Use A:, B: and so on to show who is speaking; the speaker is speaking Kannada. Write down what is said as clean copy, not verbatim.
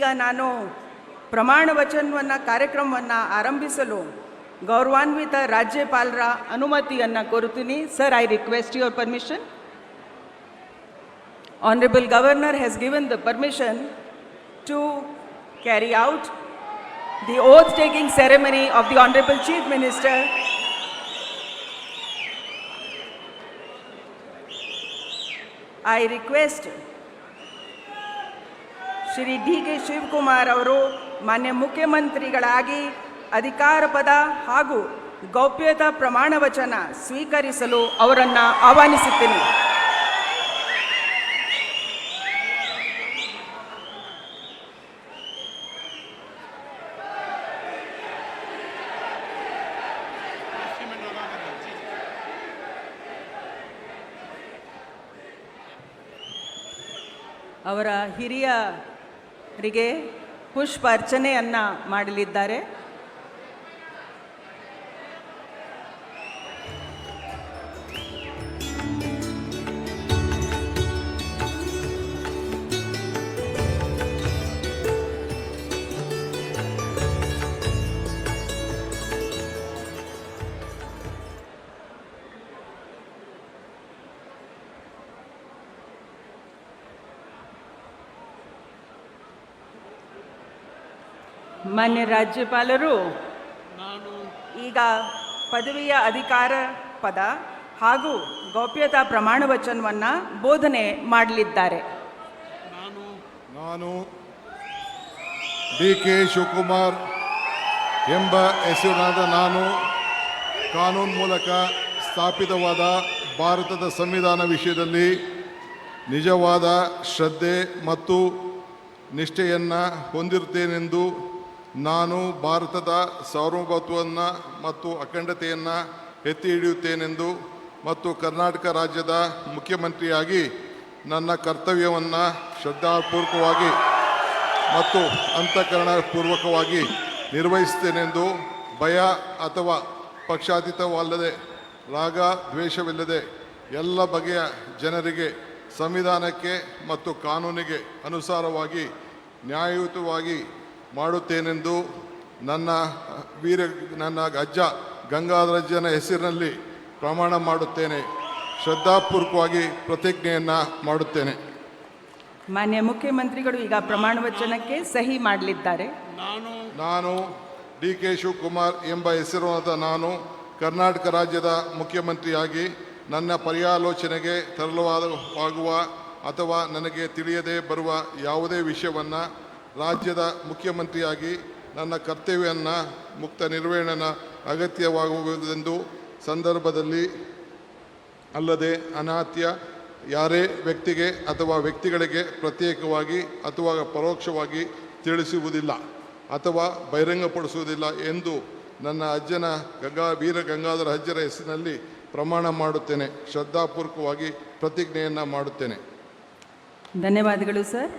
A: ಈಗ ನಾನು ಪ್ರಮಾಣ ವಚನವನ್ನು ಕಾರ್ಯಕ್ರಮವನ್ನು ಆರಂಭಿಸಲು ಗೌರವಾನ್ವಿತ ರಾಜ್ಯಪಾಲರ ಅನುಮತಿಯನ್ನು ಕೋರುತ್ತೀನಿ. Sir, I request your permission. Honorable Governor has given the permission to carry out the oath-taking ceremony of the Honorable Chief Minister. I request Shri D.K. Shivkumar ಅವರು ಮಾನ್ಯ ಮುಖ್ಯಮಂತ್ರಿಗಳಾಗಿ ಅಧಿಕಾರ ಪದ ಹಾಗೂ ಗೌಪ್ಯತಾ ಪ್ರಮಾಣ ವಚನ ಸ್ವೀಕರಿಸಲು ಅವರನ್ನು ಆಹ್ವಾನಿಸುತ್ತೇನೆ. ಅವರ ಹಿರಿಯರಿಗೆ ಪುಷ್ಪ ಅರ್ಚನೆಯನ್ನು ಮಾಡಲಿದ್ದಾರೆ. ಮಾನ್ಯ ರಾಜ್ಯಪಾಲರು ಈಗ ಪದವಿಯ ಅಧಿಕಾರ ಪದ ಹಾಗೂ ಗೌಪ್ಯತಾ ಪ್ರಮಾಣ ವಚನವನ್ನು ಬೋಧನೆ ಮಾಡಲಿದ್ದಾರೆ.
B: ನಾನು ಡಿ.ಕೆ. ಶಿವಕುಮಾರ್ ಎಂಬ ಹೆಸರಿನಾದ ನಾನು ಕಾನೂನು ಮೂಲಕ ಸ್ಥಾಪಿತವಾದ ಭಾರತದ ಸಂವಿಧಾನ ವಿಷಯದಲ್ಲಿ ನಿಜವಾದ ಶ್ರದ್ಧೆ ಮತ್ತು ನಿಷ್ಠೆಯನ್ನು ಹೊಂದಿರುತ್ತೇನೆಂದು ನಾನು ಭಾರತದ ಸಾರ್ವಭೌಮತ್ವವನ್ನು ಮತ್ತು ಅಖಂಡತೆಯನ್ನು ಎತ್ತಿ ಹಿಡಿಯುತ್ತೇನೆಂದು ಮತ್ತು ಕರ್ನಾಟಕ ರಾಜ್ಯದ ಮುಖ್ಯಮಂತ್ರಿಯಾಗಿ ನನ್ನ ಕರ್ತವ್ಯವನ್ನು ಶ್ರದ್ಧಾಪೂರ್ವಕವಾಗಿ ಮತ್ತು ಅಂತಃಕರಣಪೂರ್ವಕವಾಗಿ ನಿರ್ವಹಿಸುತ್ತೇನೆಂದು ಭಯ ಅಥವಾ ಪಕ್ಷಾತೀತವಲ್ಲದೆ ರಾಗ ದ್ವೇಷವಿಲ್ಲದೆ ಎಲ್ಲ ಬಗೆಯ ಜನರಿಗೆ ಸಂವಿಧಾನಕ್ಕೆ ಮತ್ತು ಕಾನೂನಿಗೆ ಅನುಸಾರವಾಗಿ ನ್ಯಾಯಯುತವಾಗಿ ಮಾಡುತ್ತೇನೆಂದು ನನ್ನ ಅಜ್ಜ ಗಂಗಾಧರಜ್ಜನ ಹೆಸರಿನಲ್ಲಿ ಪ್ರಮಾಣ ಮಾಡುತ್ತೇನೆ. ಶ್ರದ್ಧಾಪೂರ್ವಕವಾಗಿ ಪ್ರತಿಜ್ಞೆಯನ್ನು ಮಾಡುತ್ತೇನೆ.
A: ಮಾನ್ಯ ಮುಖ್ಯಮಂತ್ರಿಗಳು ಈಗ ಪ್ರಮಾಣ ವಚನಕ್ಕೆ ಸಹಿ ಮಾಡಲಿದ್ದಾರೆ.
B: ನಾನು ಡಿ.ಕೆ. ಶಿವಕುಮಾರ್ ಎಂಬ ಹೆಸರಾದ ನಾನು ಕರ್ನಾಟಕ ರಾಜ್ಯದ ಮುಖ್ಯಮಂತ್ರಿಯಾಗಿ ನನ್ನ ಪರ್ಯಾಲೋಚನೆಗೆ ತರಲಾಗುವ ಅಥವಾ ನನಗೆ ತಿಳಿಯದೇ ಬರುವ ಯಾವುದೇ ವಿಷಯವನ್ನು ರಾಜ್ಯದ ಮುಖ್ಯಮಂತ್ರಿಯಾಗಿ ನನ್ನ ಕರ್ತವ್ಯವನ್ನು ಮುಕ್ತ ನಿರ್ವಹಣೆಯ ಅಗತ್ಯವಾಗುವುದೆಂದು ಸಂದರ್ಭದಲ್ಲಿ ಅಲ್ಲದೆ ಅನಾತ್ಯ ಯಾರೇ ವ್ಯಕ್ತಿಗೆ ಅಥವಾ ವ್ಯಕ್ತಿಗಳಿಗೆ ಪ್ರತ್ಯೇಕವಾಗಿ ಅಥವಾ ಪರೋಕ್ಷವಾಗಿ ತಿಳಿಸುವುದಿಲ್ಲ ಅಥವಾ ಬಹಿರಂಗಪಡಿಸುವುದಿಲ್ಲ ಎಂದು ನನ್ನ ಅಜ್ಜನ ವೀರ ಗಂಗಾಧರ ಅಜ್ಜರ ಹೆಸರಿನಲ್ಲಿ ಪ್ರಮಾಣ ಮಾಡುತ್ತೇನೆ. ಶ್ರದ್ಧಾಪೂರ್ವಕವಾಗಿ ಪ್ರತಿಜ್ಞೆಯನ್ನು ಮಾಡುತ್ತೇನೆ.
A: ಧನ್ಯವಾದಗಳು ಸರ್.